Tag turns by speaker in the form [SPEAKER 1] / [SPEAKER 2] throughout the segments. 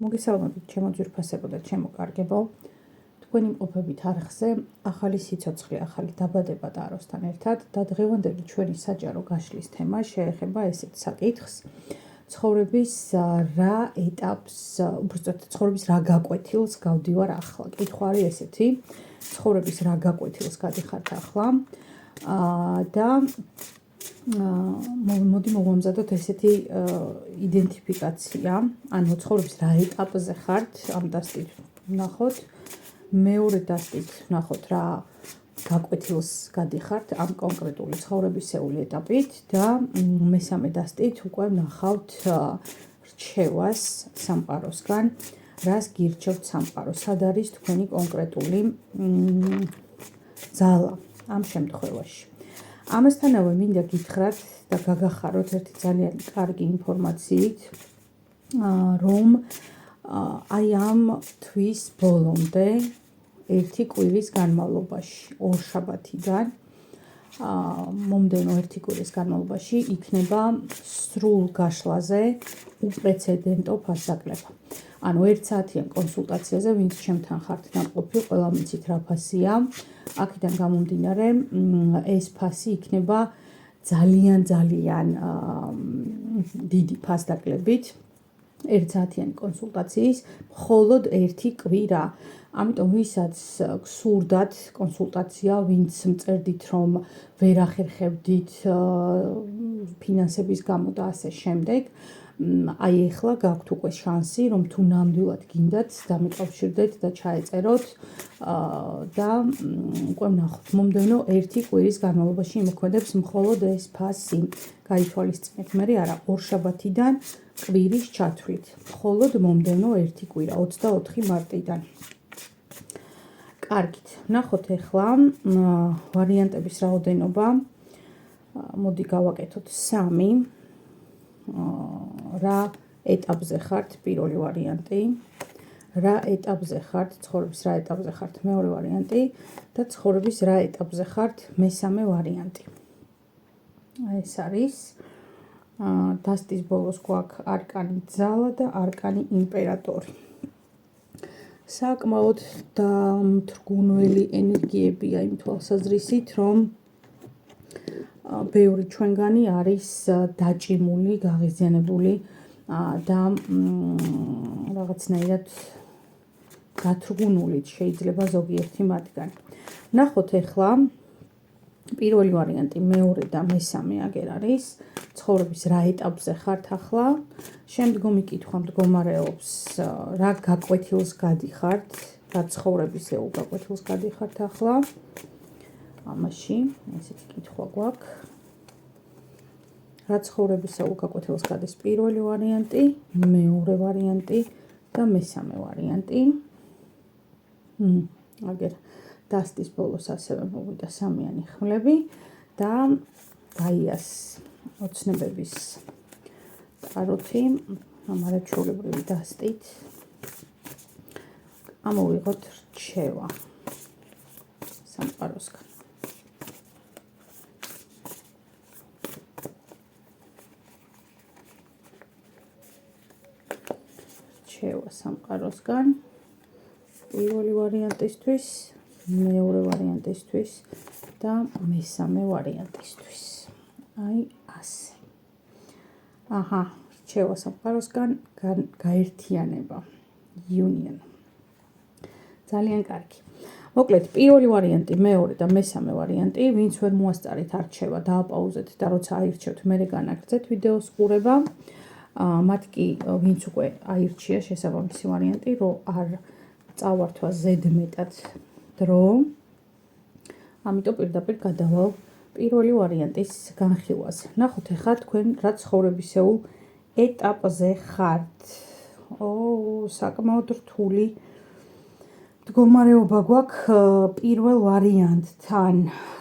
[SPEAKER 1] მოგესალმებით, ჩემო ძვირფასებო და ჩემო კარგებო. თქვენი მყოფებით არხზე ახალი სიცოცხლე, ახალი დაბადება და აროსთან ერთად და დღევანდელი ჩვენი საჯარო გაშლის თემა შეეხება ესეთ საკითხს. ცხოვრების რა ეტაპს, უბრალოდ ცხოვრების რა გაკვეთილს გავდივარ ახლა. კითხვა არის ესეთი, ცხოვრების რა გაკვეთილს გადიხართ ახლა და მოდი მოვამზადოთ ესეთი იდენტიფიკაცია, ანუ ცხოვრების რა ეტაპზე ხართ, ამ დასტით ვნახოთ, მეორე დასტით ვნახოთ რა გაკვეთილს გადიხართ ამ კონკრეტული ცხოვრებისეული ეტაპით და მესამე დასტით უკვე ვნახავთ რჩევას სამყაროსგან, რას გირჩევთ სამყარო, სად არის თქვენი კონკრეტული ძალა ამ შემთხვევაში. ამასთანავე მინდა გითხრათ და გაგახაროთ ერთი ძალიან კარგი ინფორმაციით, რომ აი ამ თვის ბოლომდე ერთი კვირის განმავლობაში, ორშაბათიდან მომდენო ერთი კვირის განმავლობაში იქნება სრულ გაშლაზე უპრეცედენტო ფასდაკლება. ანუ 1 საათიან კონსულტაციაზე, ვინც ჩემთან ხართ ნამყოფი, ყველა მიცით რა ფასია. აქედან გამომდინარე, ეს ფასი იქნება ძალიან დიდი ფასდაკლებით 1 საათიანი კონსულტაციის მხოლოდ 1 კვირა. ამიტომ ვისაც გსურდათ კონსულტაცია, ვინც მწერდით რომ ვერ ახერხებდით ფინანსების გამო და ასე შემდეგ, აი ეხლა გაქვთ უკვე შანსი, რომ თუ ნამდვილად გინდათ დამიკავშირდეთ და ჩაეწეროთ და უკვე ვნახოთ. მომდევნო 1 კვირის განმავლობაში იმოქმედებს მხოლოდ ეს ფასი. გაითვალისწინეთ, მე არა ორშაბათიდან კვირის ჩათვლით. მხოლოდ მომდევნო 1 კვირა 24 მარტიდან. კარგით, ვნახოთ ახლა ვარიანტების რაოდენობა. მოდი გავაკეთოთ 3. რა ეტაპზე ხართ, პირველი ვარიანტი, რა ეტაპზე ხართ, ცხოვრების რა ეტაპზე ხართ, მეორე ვარიანტი და ცხოვრების რა ეტაპზე ხართ, მესამე ვარიანტი. ეს არის დასტის ბოლოს გვაქვს არკანი ძალა და არკანი იმპერატორი. საკმაოდ დამთრგუნველი ენერგიებია იმ თვალსაზრისით, რომ ბევრი ჩვენგანი არის დაჭიმული, გაღიზიანებული და რაღაცნაირად დათრგუნულიც შეიძლება ზოგიერთი მათგან. ვნახოთ ახლა პირველი ვარიანტი, მეორე და მესამე აგერ არის ცხოვრების რა ეტაპზე ხართ ახლა. შემდგომი კითხვა მდგომარეობს რა გაკვეთილს გადიხართ, რა ცხოვრებისეულ გაკვეთილს გადიხართ ახლა. ამაში ესეთი კითხვა გვაქვს. რა ცხოვრებისეულ გაკვეთილს გადის პირველი ვარიანტი, მეორე ვარიანტი და მესამე ვარიანტი. აგერ დასტის ბოლოს ასევე მოვიდა 3-იანი ხმლები და გაიას ოცნებების ტაროთი, ამარაჩვეულებრივი დასტით ამოვიღოთ რჩევა სამყაროსგან. რჩევა სამყაროსგან პირველი ვარიანტისთვის, მეორე ვარიანტისთვის და მესამე ვარიანტისთვის. აი ასე. აჰა, რჩევა სამყაროსგან გაერთიანება. Union. ძალიან კარგი. მოკლედ, პირველი ვარიანტი, მეორე და მესამე ვარიანტი, ვინც ვერ მოასწარით არჩევა, დააპაუზეთ და როცა აირჩევთ, მერე განაგრძეთ ვიდეოს ყურება. მათ კი ვინც უკვე აირჩია შესაბამისი ვარიანტი, რომ არ წავართვა ზედმეტად დრო. ამიტომ პირდაპირ გადავალ პირველი ვარიანტის განხილვაზე. ვნახოთ ახლა თქვენ რა ცხოვრებისეულ ეტაპზე ხართ. საკმაოდ რთული მდგომარეობა გვაქვს პირველ ვარიანტთან.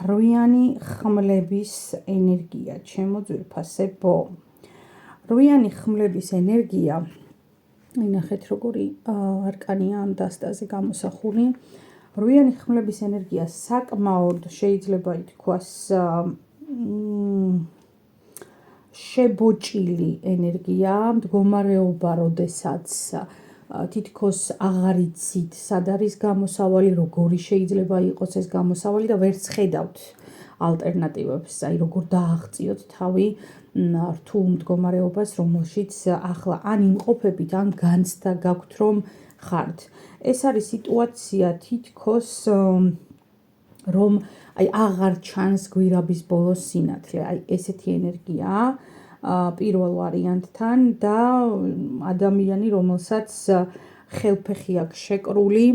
[SPEAKER 1] 8-იანი ხმლების ენერგია, ჩემო ძვირფასებო. 8-იანი ხმლების ენერგია, ნახეთ როგორი არკანია ამ დასტაზე გამოსახული. 8-იანი ხმლების ენერგია საკმაოდ შეიძლება ითქვას შებოჭილი ენერგია, მდგომარეობა, როდესაც თითქოს აღარ იცით, სად არის გამოსავალი, როგორი შეიძლება იყოს ეს გამოსავალი და ვერც ხედავთ ალტერნატივებს, აი როგორ დააღწიოთ თავი რთულ მდგომარეობას, რომელშიც ახლა ან იმყოფებით, ან განცდა გაქვთ, რომ ხართ. ეს არის სიტუაცია თითქოს რომ აი აღარ ჩანს გვირაბის ბოლოს სინათლე, აი ესეთი ენერგიაა პირველ ვარიანტთან და ადამიანი, რომელსაც ხელფეხი აქვს შეკრული,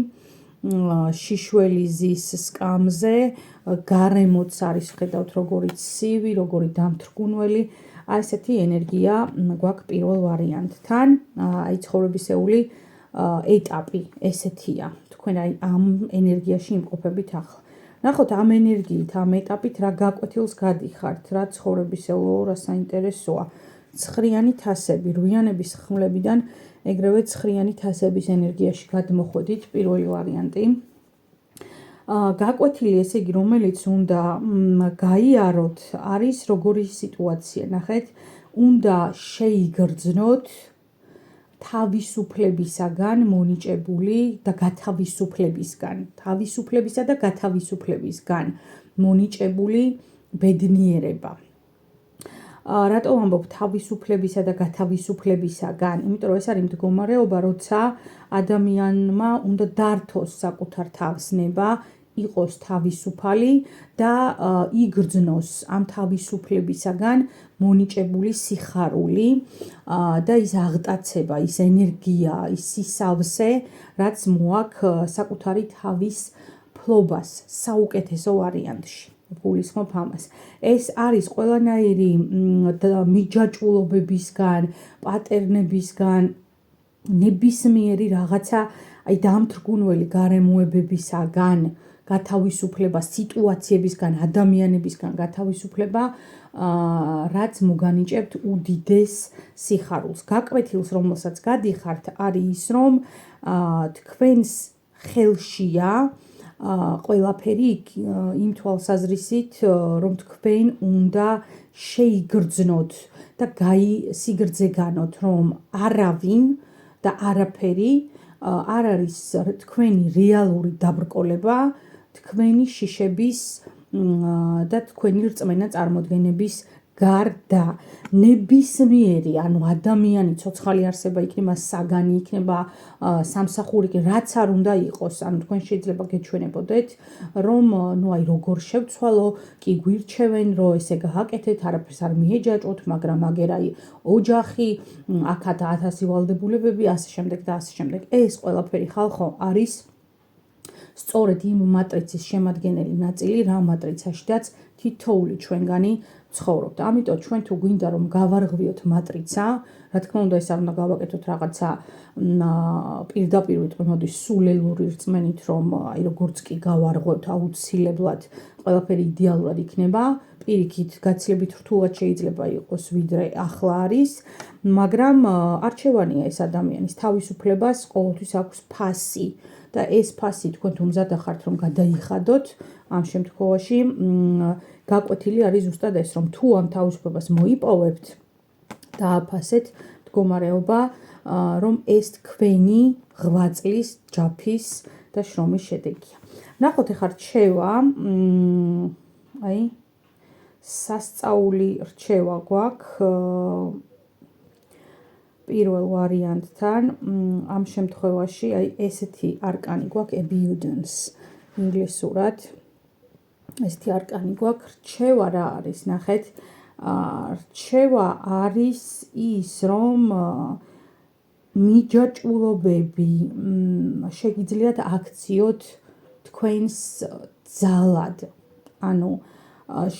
[SPEAKER 1] შიშველი ზის სკამზე, გარემოც არის ხედავთ როგორი ცივი, როგორი დამთრგუნველი, აი ესეთი ენერგია გვაქვს პირველ ვარიანტთან, აი ცხოვრებისეული ეტაპი ესეთია. თქვენ აი ამ ენერგიაში იმყოფებით ახლა. ნახოთ ამ ენერგიით, ამ ეტაპით რა გაკვეთილს გადიხართ, რა ცხოვრებისეულო, რა საინტერესოა. ცხრიანი თასები, რვიანების ხმლებიდან ეგრევე ცხრიანი თასების ენერგიაში გადმოხვედით, პირველი ვარიანტი. გაკვეთილი, ესე იგი, რომელიც უნდა გაიაროთ, არის როგორი სიტუაცია. ნახეთ, უნდა შეიგრძნოთ თავისუფლებისაგან მონიჭებული და თავისუფლებისა და გათავისუფლებისგან მონიჭებული ბედნიერება. რატო ვამბობ თავისუფლებისა და გათავისუფლებისაგან? იმიტომ რომ ეს არის მდგომარეობა, როცა ადამიანმა უნდა დართოს საკუთარ თავსნება, იყოს თავისუფალი და იგრძნოს ამ თავისუფლებისაგან მონიჭებული სიხარული და ის აღტაცება, ის ენერგია, ის სისავსე, რაც მოაქვს საკუთარი თავის ფლობას საუკეთესო ვარიანტში. გულისხმობ ამას. ეს არის ყველანაირი მიჯაჭვულობებისგან, პატერნებისგან, ნებისმიერი რაღაცა აი დამთრგუნველი გარემოებებისაგან გათავისუფლება, სიტუაციებისგან, ადამიანებისგან გათავისუფლება, რაც მოგანიჭებთ უდიდეს სიხარულს. გაკვეთილს, რომელსაც გადიხართ, არის ის, რომ თქვენს ხელშია ყველაფერი იმ თვალსაზრისით, რომ თქვენ უნდა შეიგრძნოთ და სიგრძე განოთ, რომ არავინ და არაფერი არ არის თქვენი რეალური დაბრკოლება, თქვენი შიშების და თქვენი რწმენა წარმოდგენების გარდა. ნებისმიერი, ანუ ადამიანი, ცოცხალი არსება იქნება, საგანი იქნება, სამსახური, რაც არ უნდა იყოს, ანუ თქვენ შეიძლება გეჩვენებოდეთ, რომ აი როგორ შევცვალო, კი გვირჩევენ, რომ ესე გააკეთეთ, არაფერს არ მიეჯაჭვოთ, მაგრამ აგერ აი ოჯახი, აქაც 1000 ვალდებულებები, ასე შემდეგ და ასე შემდეგ. ეს ყველაფერი ხალხო არის სწორედ იმ მატრიცის შემადგენელი ნაწილი, რა მატრიცაშიდაც თითოეული ჩვენგანი ცხოვრობთ. ამიტომ ჩვენ თუ გვინდა რომ გავარღვიოთ მატრიცა, რა თქმა უნდა ეს არ უნდა გავაკეთოთ რაღაცა პირდაპირ ვიტყვი მოდი სულელური რწმენით, რომ აი როგორც კი გავარღვევთ აუცილებლად ყველაფერი იდეალურად იქნება, პირიქით გაცილებით რთულად შეიძლება იყოს ვიდრე ახლა არის, მაგრამ არჩევანია ეს ადამიანის თავისუფლებას ყოველთვის აქვს ფასი. და ეს ფასი თქვენ თუ მზად ახართ რომ გადაიხადოთ, ამ შემთხვევაში გაკვეთილი არის ზუსტად ეს, რომ თუ ამ თავისუფლებას მოიპოვებთ, დააფასეთ მდგომარეობა, რომ ეს თქვენი ღვაწლის, ჯაფის და შრომის შედეგია. ნახოთ ახლა რჩევა, აი სასწაული რჩევა გვაქვს პირველ ვარიანტთან, ამ შემთხვევაში აი ესეთი არკანი გვაქვს abundance ინგლისურად. ესეთი არკანი გვაქვს, რჩევა რა არის, ნახეთ, რჩევა არის ის, რომ მიჯაჭვულობები შეგიძლიათ აქციოთ თქვენს ძალად, ანუ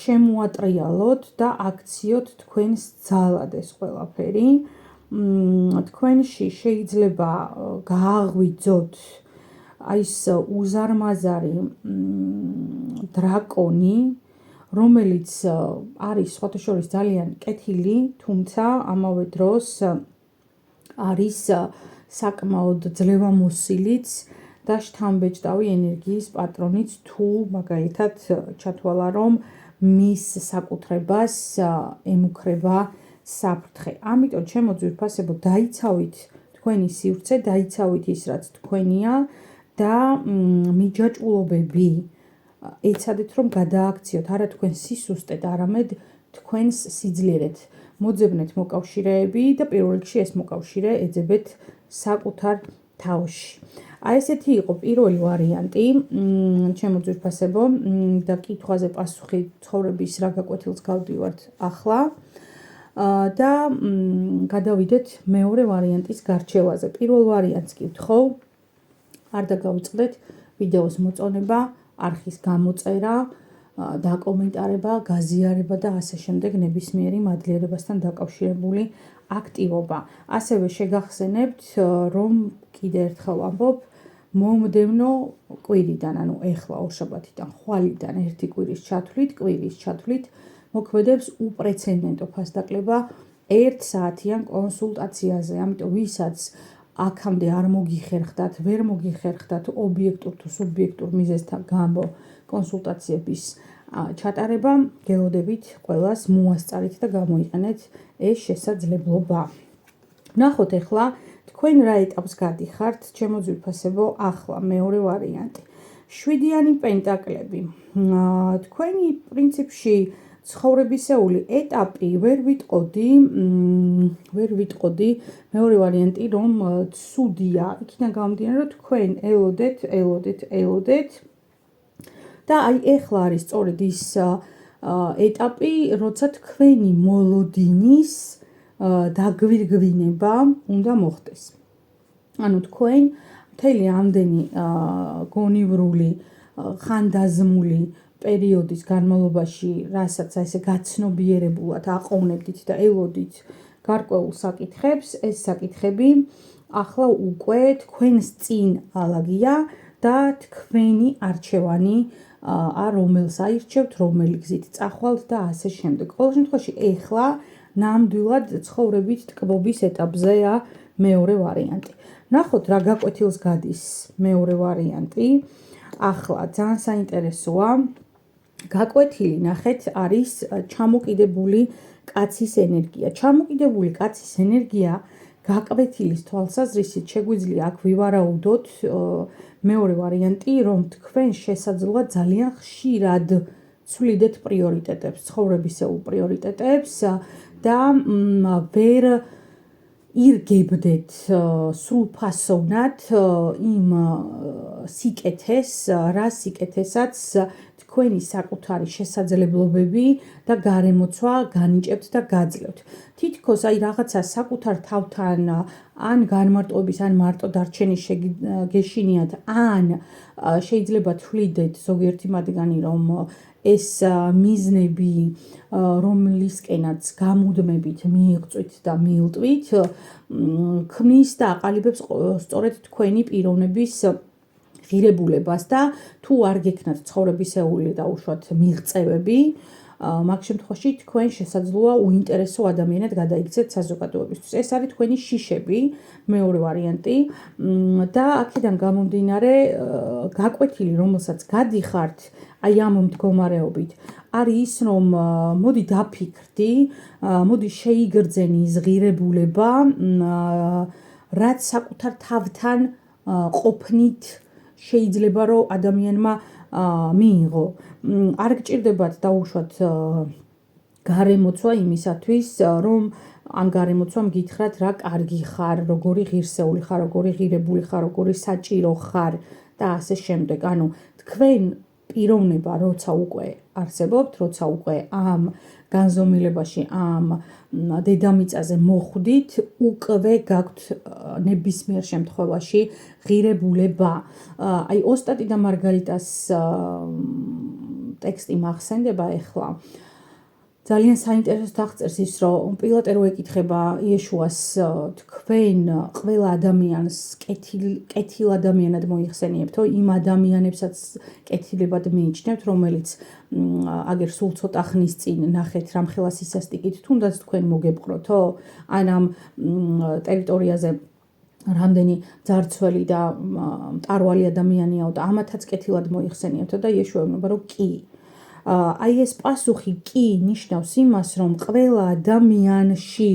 [SPEAKER 1] შემოატრიალოთ და აქციოთ თქვენს ძალად ეს ყველაფერი. თქვენში შეიძლება გააღვიძოთ აი ეს უზარმაზარი დრაკონი, რომელიც არის სხვათა შორის ძალიან კეთილი, თუმცა ამავე დროს არის საკმაოდ ძლევამოსილიც და შთამბეჭდავი ენერგიის პატრონიც, თუ მაგალითად ჩათვალა, რომ მის საკუთრებას ემუქრება საფრთხე. ამიტომ ჩემო ძვირფასებო, დაიცავით თქვენი სივრცე, დაიცავით ის, რაც თქვენია და მიჯაჭვულობები ეცადეთ, რომ გადააქციოთ არა თქვენ სისუსტედ, არამედ თქვენს სიძლიერეთ. მოძებნეთ მოკავშირეები და პირველ რიგში ეს მოკავშირე ეძებეთ საკუთარ თავში. აი ესეთი იყო პირველი ვარიანტი, ჩემო ძვირფასებო და კითხვაზე პასუხი ცხოვრების რა გაკვეთილს გავდივართ ახლა და გადავიდეთ მეორე ვარიანტის გარჩევაზე. პირველ ვარიანტს კი ვთხოვ, არ დაგავიწყდეთ ვიდეოს მოწონება, არხის გამოწერა, დაკომენტარება, გაზიარება და ასე შემდეგ ნებისმიერი მადლიერებასთან დაკავშირებული აქტივობა. ასევე შეგახსენებთ, რომ კიდე ერთხელ ვამბობ, მომდევნო კვირიდან, ანუ ეხლა ორშაბათიდან, ხვალიდან ერთი კვირის ჩათვლით მოქმედებს უპრეცედენტო ფასდაკლება 1 საათიან კონსულტაციაზე. ამიტომ ვისაც აქამდე არ მოგიხერხდათ, ვერ მოგიხერხდათ ობიექტურ თუ სუბიექტურ მიზეზთა გამო კონსულტაციების ჩატარება, გელოდებით ყველას მოასწარით და გამოიყენეთ ეს შესაძლებლობა. ნახოთ ახლა თქვენ რა ეტაპს გადიხართ, ჩემო ძვირფასებო, ახლა მეორე ვარიანტი. 7-იანი პენტაკლები. თქვენი პრინციპში ცხოვრებისეული ეტაპი ვერ ვიტყოდი, მეორე ვარიანტი რომ ცუდია, იქიდან გამომდინარე, რომ თქვენ ელოდეთ და აი ეხლა არის სწორედ ის ეტაპი, როცა თქვენი მოლოდინის დაგვირგვინება უნდა მოხდეს. ანუ თქვენ მთელი ამდენი გონივრული, ხანდაზმული პერიოდის განმავლობაში, რასაც ესე გაცნობიერებულად აყოვნებდით და ელოდით გარკვეულ საკითხებს, ეს საკითხები ახლა უკვე თქვენს წინ ალაგია და თქვენი არჩევანი რომელს აირჩევთ, რომელი გზით წახვალთ და ასე შემდეგ. ყოველ შემთხვევაში ეხლა ნამდვილად ცხოვრებით ტკბობის ეტაპზეა მეორე ვარიანტი. ნახოთ რა გაკვეთილს გადის მეორე ვარიანტი. ახლა ძალიან საინტერესოა. გაკვეთილი ნახეთ არის ჩამოკიდებული კაცის ენერგია. ჩამოკიდებული კაცის ენერგია გაკვეთილის თვალსაზრისით შეგვიძლია აქ ვივარაუდოთ მეორე ვარიანტი, რომ თქვენ შესაძლოა ძალიან ხშირად ცვლიდეთ პრიორიტეტებს, ცხოვრებისეულ პრიორიტეტებს და ვერ ირგებდეთ სრულფასოვნად იმ სიკეთეს, რა სიკეთესაც თქვენი საკუთარი შესაძლებლობები და გარემოცვა განიჭებთ და გაძლევთ. თითქოს აი რაღაცა საკუთარ თავთან ან განმარტოების, ან მარტო დარჩენის გეშინიათ, ან შეიძლება თვლიდეთ ზოგიერთი მათგანი, რომ ეს მიზნები, რომლისკენაც გამუდმებით მიიღწვით და მიილტვით, ქმნის და აყალიბებს სწორედ თქვენი პიროვნების ღირებულებას და თუ არ გექნათ ცხოვრებისეული და უშუალოდ მიღწევები, მაგ შემთხვევაში თქვენ შესაძლოა უინტერესო ადამიანად გადაიქცეთ საზოგადოებისთვის. ეს არის თქვენი შიშები, მეორე ვარიანტი და აქედან გამომდინარე გაკვეთილი, რომელსაც გადიხართ აი ამ მდგომარეობით, არის ის, რომ მოდი დაფიქრდი, მოდი შეიგრძენი ის ღირებულება, რაც საკუთარ თავთან ყოფნით შეიძლება რომ ადამიანმა მიიღო. არ გჭირდებათ დაუშვათ გარემოცვა იმისათვის, რომ ამ გარემოცვამ გითხრათ რა კარგი ხარ, როგორი ღირსეული ხარ, როგორი ღირებული ხარ, როგორი საჭირო ხარ და ასე შემდეგ. ანუ თქვენ პიროვნება როცა უკვე არსებობთ, როცა უკვე ამ განზომილებაში, ამ დედამიწაზე მოხვდით, უკვე გაქვთ ნებისმიერ შემთხვევაში ღირებულება. აი ოსტატი და მარგარიტას ტექსტი მახსენდება ახლა. ძალიან საინტერესო აღწერს ის, რომ პილატე რო ეკითხება იეშუას, თქვენ ყველა ადამიანს კეთილ ადამიანად მოიხსენიებთო, იმ ადამიანებსაც კეთილებად მიიჩნევთ, რომელიც აგერ სულ ცოტა ხნის წინ ნახეთ რამხელა სისასტიკით, თუნდაც თქვენ მოგებყროთო, ან ამ ტერიტორიაზე რამდენი ძარცველი და მტარვალი ადამიანიაო და ამათაც კეთილად მოიხსენიებთო და იეშუა ეუბნება, რომ კი. აი ეს პასუხი კი ნიშნავს იმას, რომ ყველა ადამიანში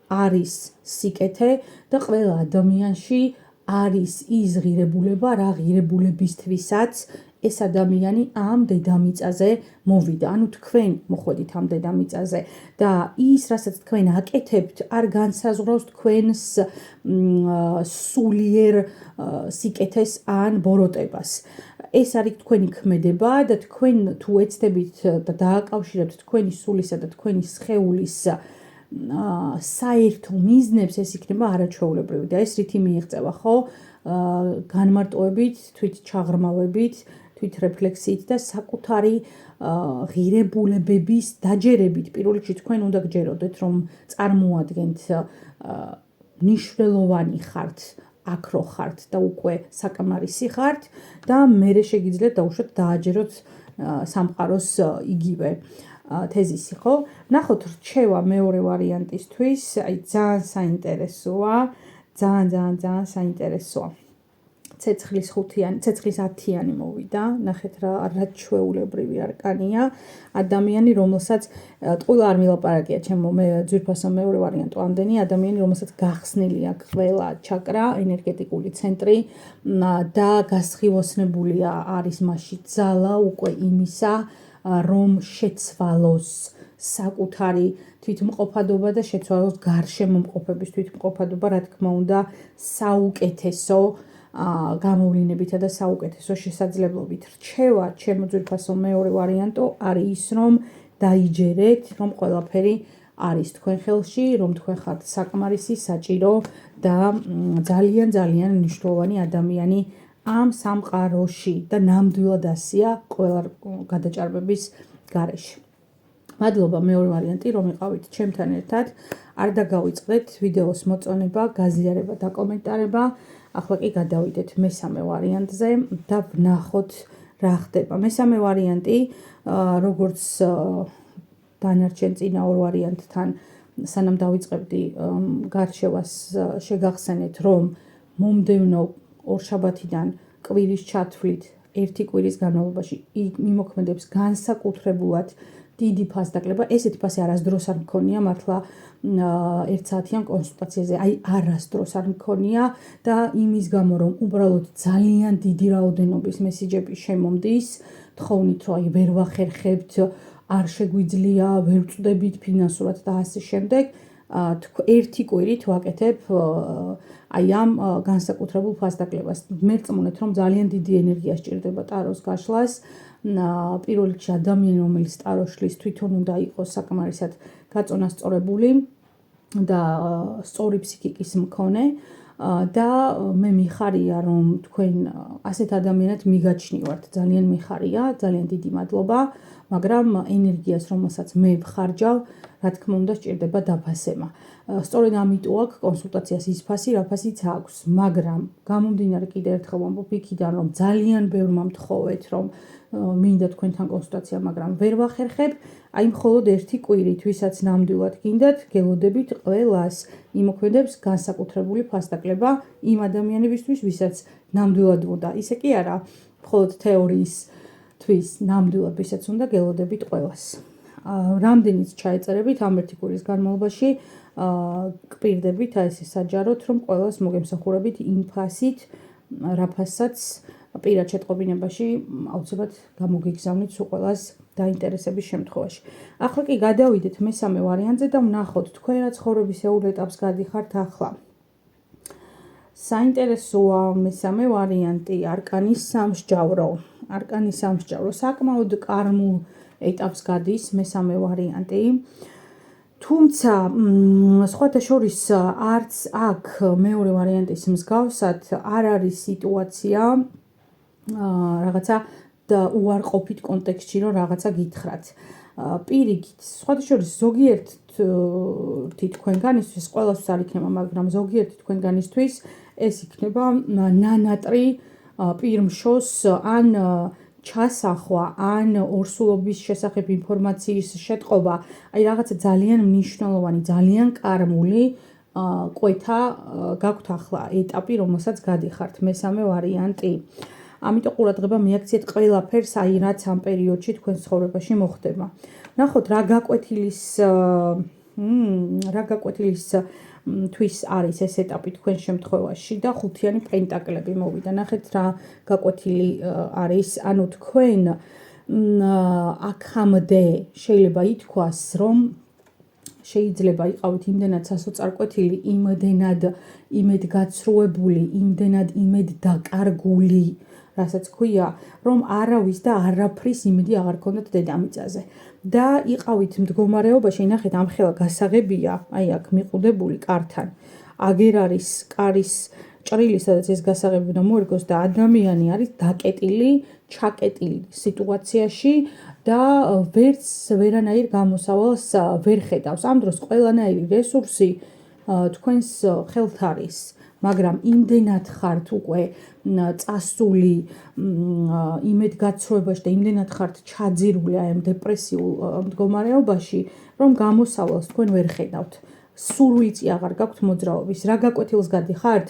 [SPEAKER 1] არის სიკეთე და ყველა ადამიანში არის ის ღირებულება, რა ღირებულებისთვისაც ეს ადამიანი ამ დედამიწაზე მოვიდა. ანუ თქვენ მოხვედით ამ დედამიწაზე და ის, რასაც თქვენ აკეთებთ, არ განსაზღვრავს თქვენს სულიერ სიკეთეს ან ბოროტებას. ეს არის თქვენი ქმედება და თქვენ თუ ეცდებით და დააკავშირებთ თქვენი სულისა და თქვენი სხეულის საერთო მიზნებს, ეს იქნება არაჩვეულებრივი და ეს რითი მიიღწევა, ხო? განმარტოებით, თვით ჩაღრმავებით, თვით რეფლექსიით და საკუთარი ღირებულებების დაჯერებით. პირველ რიგში თქვენ უნდა გჯეროდეთ, რომ წარმოადგენთ მნიშვნელოვანი ხართ, აქ რო ხართ და უკვე საკამარისი ხართ და მერე შეგიძლიათ დაუშვათ დააჯეროთ სამყაროს იგივე თეზისი, ხო? ნახოთ რჩევა მეორე ვარიანტისთვის, აი ძალიან საინტერესოა, ძალიან საინტერესოა. ცეცხლის 10-იანი მოვიდა, ნახეთ რა ჩვეულებრივი არკანია, ადამიანი, რომელსაც ტყუილა არ მილაპარაკია ჩემო, მე ძვირფასო მეორე ვარიანტო ამდენი, ადამიანი, რომელსაც გახსნილი აქვს ყველა ჩაკრა, ენერგეტიკული ცენტრი და გასხივოსნებულია არის მასში ძალა უკვე იმისა, რომ შეცვალოს საკუთარი თვითმყოფადობა და შეცვალოს გარშემომყოფების თვითმყოფადობა, რა თქმა უნდა, საუკეთესო გამოვლინებითა და საუკეთესო შესაძლებლობით. რჩევა ჩემო ძვირფასო მეორე ვარიანტო არის ის, რომ დაიჯერეთ, რომ ყველაფერი არის თქვენ ხელში, რომ თქვენ ხართ საკმარისი, საჭირო და ძალიან მნიშვნელოვანი ადამიანი ამ სამყაროში და ნამდვილად ასია ყველა გადაჭარბების გარეშე. მადლობა მეორე ვარიანტი, რომ იყავით ჩემთან ერთად. არ დაგავიწყდეთ ვიდეოს მოწონება, გაზიარება და კომენტარება. ახლა კი გადავიდეთ მესამე ვარიანტზე და ვნახოთ რა ხდება. მესამე ვარიანტი, როგორც დანარჩენ წინა ორ ვარიანტთან სანამ დავიწყებდი გარჩევას, შეგახსენეთ, რომ მომდევნო ორშაბათიდან კვირის ჩათვლით ერთი კვირის განმავლობაში მიმოქმედებს განსაკუთრებულად დიდი ფასდაკლება. ესეთი ფასი არასდროს არ მქონია მართლა ერთსაათიან კონსულტაციაზე, აი არასდროს არ მქონია და იმის გამო, რომ უბრალოდ ძალიან დიდი რაოდენობის მესიჯები შემომდის, თხოვნით, რომ აი ვერ ვახერხებთ, არ შეგვიძლია, ვერ ვწდებით ფინანსურად და ასე შემდეგ, ერთი კვირით ვაკეთებ აი ამ განსაკუთრებულ ფასდაკლებას. მერწმუნეთ, რომ ძალიან დიდი ენერგია სჭირდება ტაროს გაშლას. პირველ რიგში ადამიანი, რომელიც ტაროს შლის, თვითონ უნდა იყოს საკმარისად გაწონასწორებული და სწორი ფსიქიკის მქონე და მე მიხარია, რომ თქვენ ასეთ ადამიანად მიგაჩნივართ, ძალიან მიხარია, ძალიან დიდი მადლობა, მაგრამ ენერგიას, რომელსაც მე ვხარჯავ, რა თქმა უნდა, სჭირდება დაფასება. სწორედ ამიტომ აქ კონსულტაციას ის ფასი, რა ფასიც აქვს, მაგრამ გამომდინარე კიდევ ერთხელ ვამბობ იქიდან, რომ ძალიან ბევრმა მთხოვეთ, რომ მინდა თქვენთან კონსულტაცია, მაგრამ ვერ ვახერხებ, აი მხოლოდ ერთი კვირით, ვისაც ნამდვილად გინდათ, გელოდებით ყველას იმოქმედებს განსაკუთრებული ფასდაკლება იმ ადამიანებისთვის, ვისაც ნამდვილად უნდა. ისე კი არა, მხოლოდ თეორიისთვის ნამდვილად, ვისაც უნდა გელოდებით ყველას. რამდენიც ჩაეწერებით ამ ერთი კვირის განმავლობაში, გპირდებით, აი ესე საჯაროდ, რომ ყველას მოგემსახურებით იმ ფასით, რა ფასაც პირად შეტყობინებაში აუცილებლად გამოგიგზავნით სულ ყველას დაინტერესების შემთხვევაში. ახლა კი გადავიდეთ მესამე ვარიანტზე და ვნახოთ თქვენ რა ცხოვრებისეულ ეტაპს გადიხართ ახლა. საინტერესოა მესამე ვარიანტი, არკანის სამსჯავრო. არკანის სამსჯავრო საკმაოდ კარმულ ეტაპს გადის მესამე ვარიანტი. თუმცა სხვათა შორის არც აქ მეორე ვარიანტის მსგავსად არ არის სიტუაცია რაღაცა და უარყოფით კონტექსტში, რომ რაღაცა გითხრათ. პირიქით, სხვათა შორის ზოგიერთი თქვენგანისთვის, ყველასთვის არ იქნება, მაგრამ ზოგიერთი თქვენგანისთვის ეს იქნება ნანატრი პირმშოს ან ჩასახვა, ან ორსულობის შესახებ ინფორმაციის შეტყობა, აი რაღაცა ძალიან მნიშვნელოვანი, ძალიან კარმული კვეთა გაქვთ ახლა ეტაპი, რომელსაც გადიხართ, მესამე ვარიანტი. ამიტომ ყურადღება მიაქციეთ ყველაფერს, აი რაც ამ პერიოდში თქვენ ცხოვრებაში მოხდება. ნახოთ რა გაკვეთილის რა გაკვეთილის თვის არის ეს ეტაპი თქვენ შემთხვევაში და ხუთიანი პენტაკლები მოვიდა. ნახეთ რა გაკვეთილი არის, ანუ თქვენ აქამდე შეიძლება ითქვას, რომ შეიძლება იყავით იმდენად სასოწარკვეთილი, იმდენად იმედგაცრუებული, იმდენად იმეddაკარგული, რასაც ქვია, რომ არავის და არაფრის იმედი აღარ ქონდათ დედამიწაზე. და იყავით მდგომარეობაში, ნახეთ, ამხელა გასაღებია, აი აქ მიყუდებული კართან. აგერ არის კარის ჭრილი, სადაც ეს გასაღები უნდა მოერგოს და ადამიანი არის დაკეტილი, ჩაკეტილი სიტუაციაში და ვერანაირ გამოსავალს ვერ ხედავს. ამ დროს ყველანაირი რესურსი თქვენს ხელთ არის, მაგრამ იმდენად ხართ უკვე წასული იმედგაცრუებაში და იმდენად ხართ ჩაძირული აი ამ დეპრესიულ მდგომარეობაში, რომ გამოსავალს თქვენ ვერ ხედავთ. სურვილიც აღარ გაქვთ მოძრაობის. რა გაკვეთილს გადიხართ?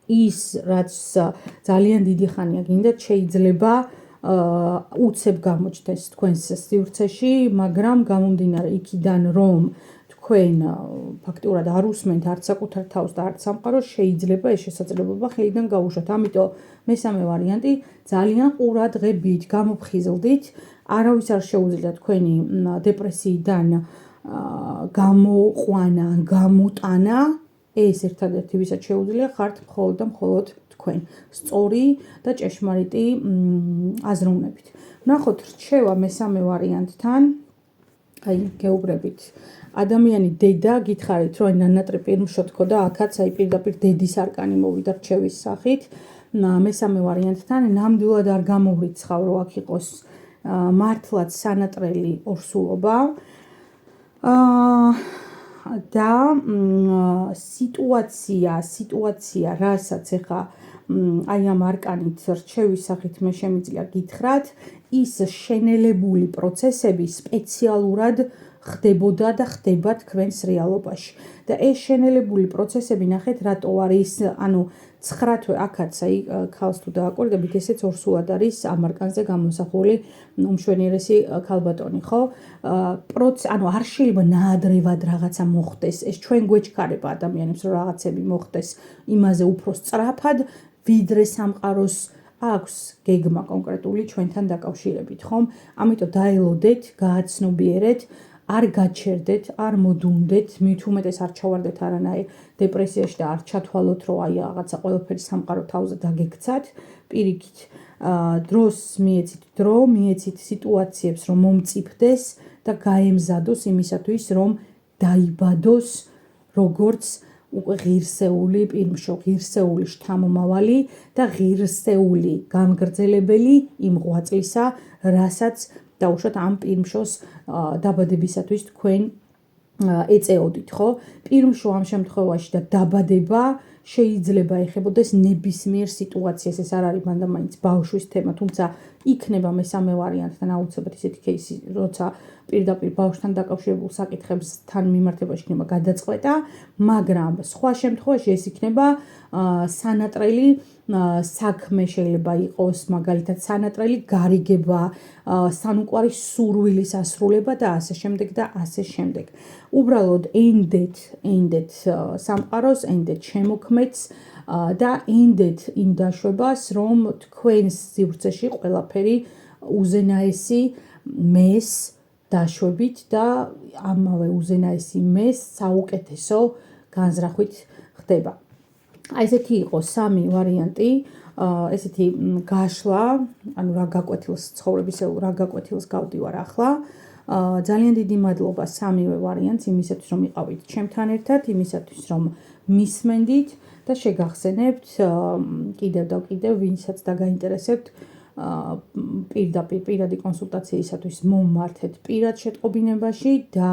[SPEAKER 1] ის, რაც ძალიან დიდი ხანია გინდათ, შეიძლება უცებ გამოჩნდეს თქვენს სივრცეში, მაგრამ გამომდინარე იქიდან, რომ თქვენ ფაქტურად არ უსმენთ არც საკუთარ თავს და არც სამყაროს, შეიძლება ეს შესაძლებლობა ხელიდან გაუშვათ. ამიტომ მესამე ვარიანტი, ძალიან ყურადღებით გამოფხიზლდით, არავის არ შეუძლია თქვენი დეპრესიიდან გამოყვანა, გამოტანა. ეს ერთადერთი ვისაც შეუძლია ხართ მხოლოდ და მხოლოდ თქვენ, სწორი და ჭეშმარიტი აზროვნებით. ვნახოთ რჩევა მესამე ვარიანტთან, აი გეუბრებით. ადამიანი დედა, გითხარით, რომ ნანატრი პირმშო თქო და აქაც აი პირდაპირ დედის არკანი მოვიდა რჩევის სახით. მესამე ვარიანტთან, ნამდვილად არ გამოვრიცხავ, რომ აქ იყოს მართლაც სანატრელი ორსულობა. და სიტუაცია, რასაც ეხა აი ამ არკანით რჩევის სახით მე შემიძლია გითხრათ, ის შენელებული პროცესები სპეციალურად ხდებოდა და ხდება თქვენს რეალობაში. და ეს შენელებული პროცესები, ნახეთ, რატო არის, ანუ 9 თვე აქაც აი ქალს თუ დააკვირდებით, ესეც ორსულად არის ამ არკანზე გამოსახული უმშვენიერესი ქალბატონი, ხო? ანუ არ შეიძლება ნაადრევად რაღაცა მოხდეს. ეს ჩვენ გვეჩქარება ადამიანებს, რომ რაღაცები მოხდეს იმაზე უფრო სწრაფად, ვიდრე სამყაროს აქვს გეგმა კონკრეტული ჩვენთან დაკავშირებით, ხომ? ამიტომ დაელოდეთ, გააცნობიერეთ, არ გაჩერდეთ, არ მოდუნდეთ, მით უმეტეს არ ჩავარდეთ არანაირ დეპრესიაში და არ ჩათვალოთ, რომ აი რაღაცა ყველაფერი სამყარო თავზე დაგექცათ. პირიქით, დროს მიეცით სიტუაციებს, რომ მომწიფდეს და გაემზადოს იმისათვის, რომ დაიბადოს როგორც უკვე ღირსეული პირმშო, ღირსეული შთამომავალი და ღირსეული გამგრძელებელი იმ ღვაწლისა, რასაც დაუშვათ ამ პირმშოს დაბადებისათვის თქვენ ეწეოდით, ხო? პირმშო ამ შემთხვევაში და დაბადება შეიძლება ეხებოდეს ნებისმიერ სიტუაციას. ეს არ არის მანდამაინც ბავშვის თემა, თუმცა იქნება მესამე ვარიანტთან აუცილებლად ისეთი кейსი, როცა პირდაპირ ბავშვთან დაკავშირებულ საკითხებთან მიმართებაში იქნება გადაწყვეტა, მაგრამ სხვა შემთხვევაში ეს იქნება სანატრელი საქმე შეიძლება იყოს, მაგალითად სანატრელი გარიგება, სანუკვარი სურვილის ასრულება და ასე შემდეგ და ასე შემდეგ. უბრალოდ ენდეთ სამყაროს, ენდეთ შემოქმედს და ენდეთ იმ დაშვებას, რომ თქვენს სივრცეში ყველაფერი უზენაესი მეს დაშვებით და ამავე უზენაესი მეს საუკეთესო განზრახვით ხდება. აი ესეთი იყო სამი ვარიანტი, ესეთი გაშლა, ანუ რა გაკვეთილს ცხოვრებისეულ რა გაკვეთილს გავდივარ ახლა. ძალიან დიდი მადლობა სამივე ვარიანტს იმისათვის, რომ იყავით ჩემთან ერთად, იმისათვის, რომ მისმენდით და შეგახსენებთ კიდევ და კიდევ, ვინცაც დაგაინტერესებთ პირადი კონსულტაციისათვის მომმართეთ პირად შეტყობინებაში და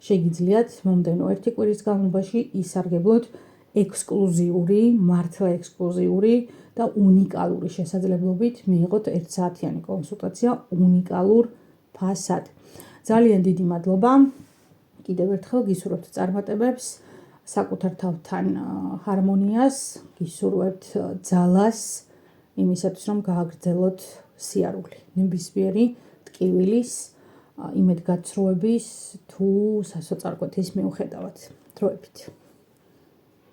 [SPEAKER 1] შეგიძლიათ მომდევნო 1 კვირის განმავლობაში ისარგებლოთ ექსკლუზიური, მართლა ექსკლუზიური და უნიკალური შესაძლებლობით მიიღოთ 1 საათიანი კონსულტაცია უნიკალურ ფასად. ძალიან დიდი მადლობა. კიდევ ერთხელ გისურვებთ წარმატებებს, საკუთარ თავთან ჰარმონიას, გისურვებთ ძალას, იმისათვის, რომ გააგრძელოთ სიარული, ნებისმიერი ტკივილის იმედგაცრუების თუ სასოწარკვეთის მიუხედავად. დროებით.